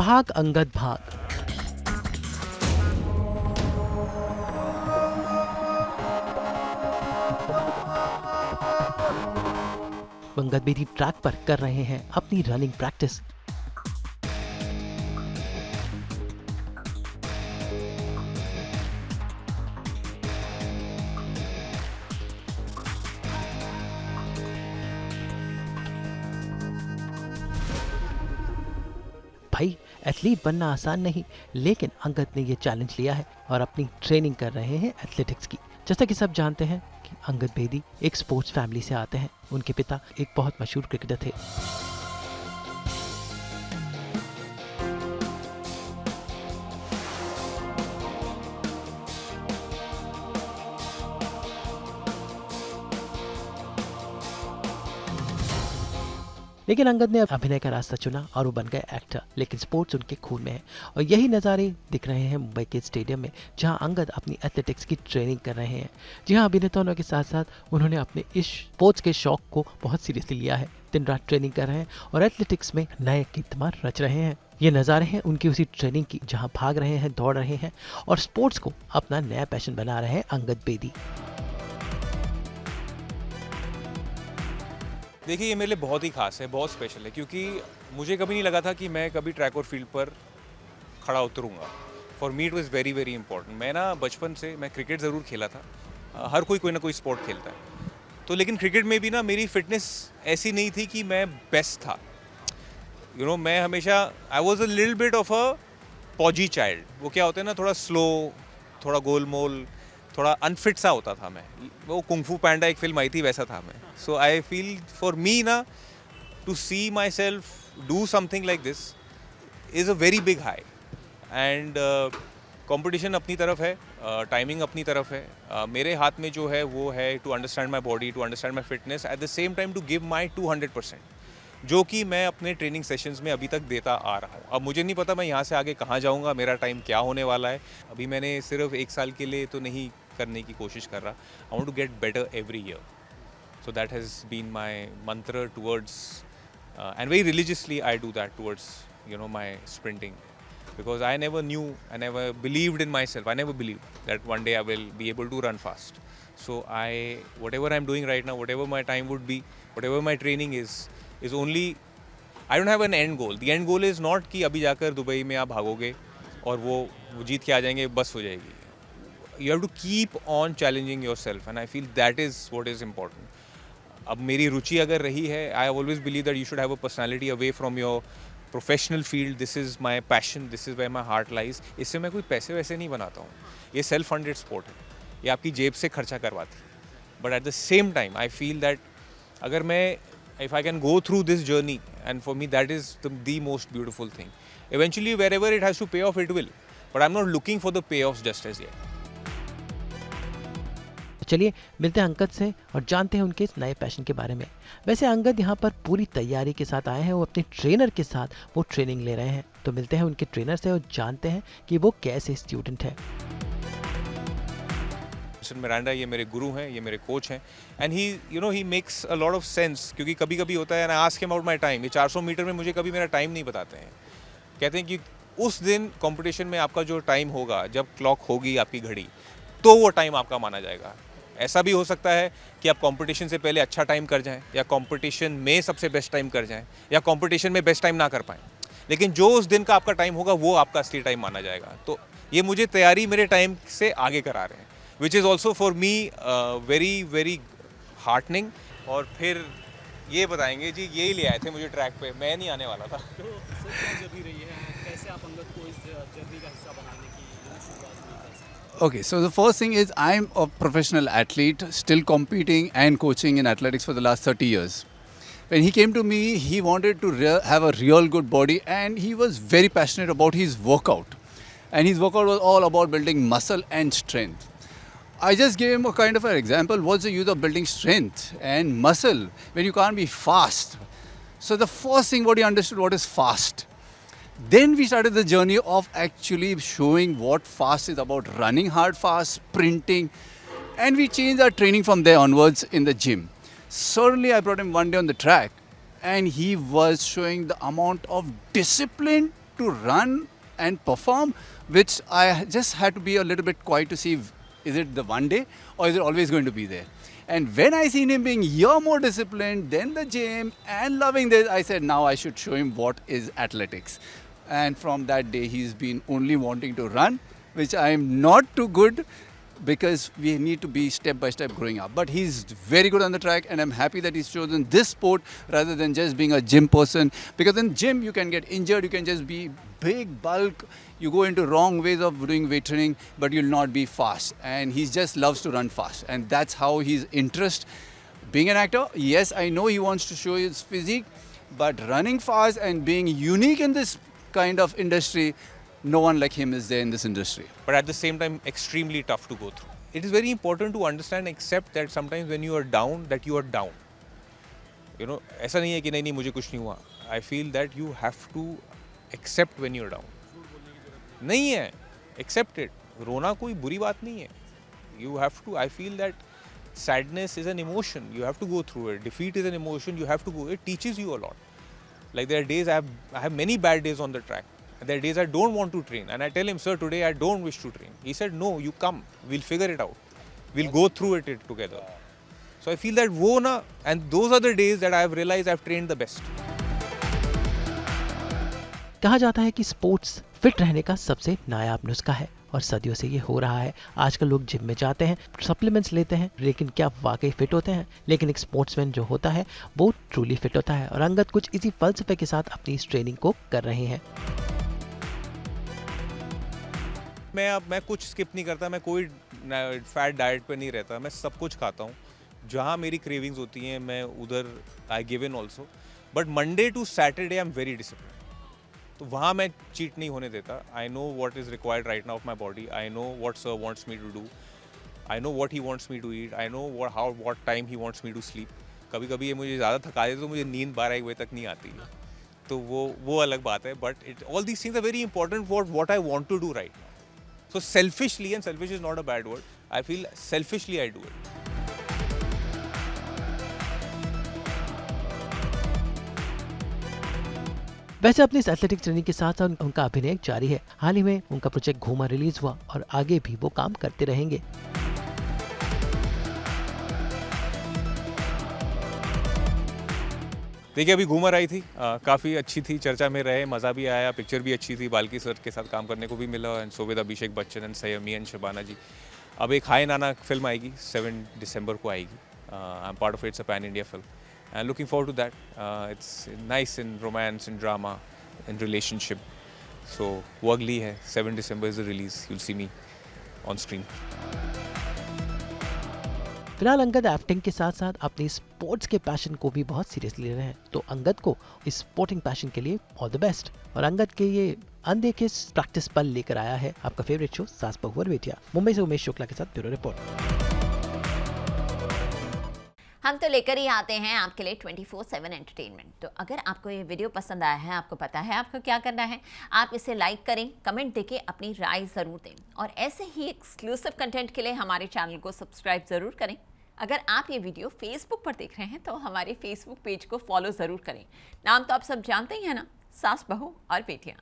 भाग अंगद भाग। अंगद बेदी ट्रैक पर कर रहे हैं अपनी रनिंग प्रैक्टिस। भाई, एथलीट बनना आसान नहीं, लेकिन अंगद ने ये चैलेंज लिया है और अपनी ट्रेनिंग कर रहे हैं एथलेटिक्स की। जैसा कि सब जानते हैं कि अंगद बेदी एक स्पोर्ट्स फैमिली से आते हैं। उनके पिता एक बहुत मशहूर क्रिकेटर थे। लेकिन अंगद ने अभिनय का रास्ता चुना और वो बन गए एक्टर। लेकिन स्पोर्ट्स उनके खून में है और यही नज़ारे दिख रहे हैं मुंबई के स्टेडियम में, जहां अंगद अपनी एथलेटिक्स की ट्रेनिंग कर रहे हैं। जी हाँ, अभिनेता होने के साथ साथ उन्होंने अपने इस स्पोर्ट्स के शौक को बहुत सीरियसली लिया है। दिन रात ट्रेनिंग कर रहे हैं और एथलेटिक्स में नए कीर्तिमान रच रहे हैं। ये नज़ारे हैं उनकी उसी ट्रेनिंग की, जहाँ भाग रहे हैं, दौड़ रहे हैं और स्पोर्ट्स को अपना नया पैशन बना रहे हैं अंगद बेदी। देखिए, ये मेरे लिए बहुत ही खास है, बहुत स्पेशल है, क्योंकि मुझे कभी नहीं लगा था कि मैं कभी ट्रैक और फील्ड पर खड़ा उतरूँगा। For me it was very very important. मैं ना बचपन से मैं क्रिकेट ज़रूर खेला था, हर कोई ना कोई स्पोर्ट खेलता है, तो लेकिन क्रिकेट में भी ना मेरी फिटनेस ऐसी नहीं थी कि मैं बेस्ट था। मैं हमेशा I was a little bit of a पॉजी child. वो क्या होता है ना, थोड़ा स्लो, थोड़ा गोलमोल, थोड़ा अनफिट सा होता था मैं। वो कुंग फू पैंडा एक फिल्म आई थी, वैसा था मैं। सो आई फील फॉर मी ना, to see myself do something like this is a very big high. And competition अपनी तरफ है, टाइमिंग अपनी तरफ है। मेरे हाथ में जो है वो है to understand my body, to understand my fitness, at the same time to give my 200%, जो कि मैं अपने ट्रेनिंग सेशंस में अभी तक देता आ रहा हूँ। अब मुझे नहीं पता मैं यहाँ से आगे कहाँ जाऊँगा, मेरा टाइम क्या होने वाला है। अभी मैंने सिर्फ 1 साल के लिए तो नहीं करने की कोशिश कर रहा। I want to get better every year, so that has been my mantra towards, and very religiously I do that towards my sprinting, because I never knew, I never believed in myself, I never believed that one day I will be able to run fast. So whatever I'm doing right now, whatever my time would be, whatever my training is only, I don't have an end goal. The end goal is not कि अभी जाकर Dubai में आप भागोगे और वो जीत के आ जाएंगे, बस हो जाएगी। You have to keep on challenging yourself, and I feel that is what is important. अब मेरी रुचि अगर रही है, I always believe that you should have a personality away from your professional field. This is my passion, this is where my heart lies. इससे मैं कोई पैसे वैसे नहीं बनाता हूँ, ये सेल्फ फंडेड स्पोर्ट है, ये आपकी जेब से खर्चा करवाती है। But at the same time I feel that अगर मैं if I can go through this journey, and for me that is the most beautiful thing. Eventually wherever it has to pay off, it will, but I'm not looking for the payoffs just as yet. चलिए मिलते हैं अंगद से और जानते हैं उनके इस नए पैशन के बारे में। वैसे अंगद यहाँ पर पूरी तैयारी के साथ आए हैं, वो अपने ट्रेनर के साथ वो ट्रेनिंग ले रहे हैं। तो मिलते हैं उनके ट्रेनर से और जानते हैं कि वो कैसे स्टूडेंट है। मिरांडा ये मेरे गुरु हैं, ये मेरे कोच हैं, and he makes a lot of sense, क्योंकि कभी कभी होता है, I ask him about my time. ये 400 मीटर में मुझे कभी मेरा टाइम नहीं बताते हैं। कहते हैं कि उस दिन कंपटीशन में आपका जो टाइम होगा, जब क्लॉक होगी आपकी घड़ी, तो वो टाइम आपका माना जाएगा। ऐसा भी हो सकता है कि आप कंपटीशन से पहले अच्छा टाइम कर जाएं, या कंपटीशन में सबसे बेस्ट टाइम कर जाएं, या कंपटीशन में बेस्ट टाइम ना कर पाएं, लेकिन जो उस दिन का आपका टाइम होगा वो आपका असली टाइम माना जाएगा। तो ये मुझे तैयारी मेरे टाइम से आगे करा रहे हैं, which is also for me very very heartening. और फिर ये बताएंगे जी, यही ले आए थे मुझे ट्रैक पे, मैं नहीं आने वाला था। तो क्या जर्नी रही है, कैसे आप अंगद को इस जर्नी का हिस्सा बनाने की शुरुआत हुई? Okay, so the first thing is I'm a professional athlete, still competing and coaching in athletics for the last 30 years. When he came to me, he wanted to have a real good body, and he was very passionate about his workout. And his workout was all about building muscle and strength. I just gave him a kind of an example. What's the use of building strength and muscle when you can't be fast? So the first thing what he understood, what is fast. Then we started the journey of actually showing what fast is about, running hard fast, sprinting, and we changed our training from there onwards in the gym. Suddenly I brought him one day on the track, and he was showing the amount of discipline to run and perform, which I just had to be a little bit quiet to see, is it the one day or is it always going to be there? And when I seen him being year more disciplined than the gym and loving this, I said, now I should show him what is athletics. And from that day, he's been only wanting to run, which I am not too good, because we need to be step by step growing up. But he's very good on the track, and I'm happy that he's chosen this sport rather than just being a gym person. Because in gym, you can get injured, you can just be big bulk, you go into wrong ways of doing weight training, but you'll not be fast. And he just loves to run fast, and that's how his interest. Being an actor, yes, I know he wants to show his physique, but running fast and being unique in this kind of industry, no one like him is there in this industry. But at the same time, extremely tough to go through. It is very important to understand, accept that sometimes when you are down, that you are down. You know, ऐसा नहीं है कि नहीं मुझे कुछ नहीं हुआ. I feel that you have to accept when you are down. नहीं है, accept it. रोना कोई बुरी बात नहीं है. You have to. I feel that sadness is an emotion. You have to go through it. Defeat is an emotion. You have to go. It teaches you a lot. Like there are days I have many bad days on the track. There are days I don't want to train, and I tell him, sir, today I don't wish to train. He said, no, you come, we'll figure it out. We'll go through it together. So I feel that wo na, and those are the days that I have realized I've trained the best. कहा जाता है कि sports fit रहने का सबसे नायाब नुस्खा है और सदियों से ये हो रहा है। आजकल लोग जिम में जाते हैं, सप्लीमेंट्स लेते हैं, लेकिन क्या वाकई फिट होते हैं? लेकिन एक स्पोर्ट्समैन जो होता है वो ट्रूली फिट होता है, और अंगद कुछ इसी फलसफे के साथ अपनी इस ट्रेनिंग को कर रहे हैं। मैं कुछ स्किप नहीं करता, मैं कोई फैट डाइट पे नहीं रहता, मैं सब कुछ खाता हूँ। जहाँ मेरी क्रेविंग्स होती हैं मैं उधर I give in also, but Monday to Saturday I am very discipline. तो वहाँ मैं चीट नहीं होने देता। I know what is required right now of my body, I know what sir wants me to do, I know what he wants me to eat, I know what time he wants me to sleep. कभी कभी ये मुझे ज़्यादा थका देता तो मुझे नींद 12-1 बजे तक नहीं आती है, तो वो अलग बात है। But it all these things are very important for what I want to do right now. So selfishly, and selfish is not a bad word, I feel selfishly I do it. वैसे अपनी इस athletic training के साथ साथ उनका अभिनय जारी है। हाल ही में उनका प्रोजेक्ट घूमा रिलीज हुआ और आगे भी वो काम करते रहेंगे। देखिए अभी घूमर आई थी, काफ़ी अच्छी थी, चर्चा में रहे, मज़ा भी आया, पिक्चर भी अच्छी थी, बाल्की सर के साथ काम करने को भी मिला, and so with Abhishek Bachchan and Saiyami and Shabana ji. अब एक हाय नाना फिल्म आएगी, 7 दिसंबर को आएगी। I am part of it's a pan India film and looking forward to that. It's nice in romance, in drama, in relationship, so वो अगली है। 7 December is the release, you will see me on screen. फिलहाल Angad acting के साथ साथ अपनी sports के passion को भी बहुत सीरियसली ले रहे हैं, तो अंगद को इस स्पोर्टिंग पैशन के लिए ऑल द बेस्ट। और अंगद के ये अनदेखे प्रैक्टिस पल लेकर आया है आपका फेवरेट शो सास बहू और बेटियां। मुंबई से उमेश शुक्ला के साथ ब्यूरो रिपोर्ट। हम तो लेकर ही आते हैं आपके लिए 24/7 एंटरटेनमेंट। तो अगर आपको ये वीडियो पसंद आया है, आपको पता है आपको क्या करना है, आप इसे लाइक करें, कमेंट देके अपनी राय ज़रूर दें, और ऐसे ही एक्सक्लूसिव कंटेंट के लिए हमारे चैनल को सब्सक्राइब ज़रूर करें। अगर आप ये वीडियो फेसबुक पर देख रहे हैं तो हमारे फेसबुक पेज को फॉलो ज़रूर करें। नाम तो आप सब जानते ही हैं ना, सास बहू और बेटियाँ।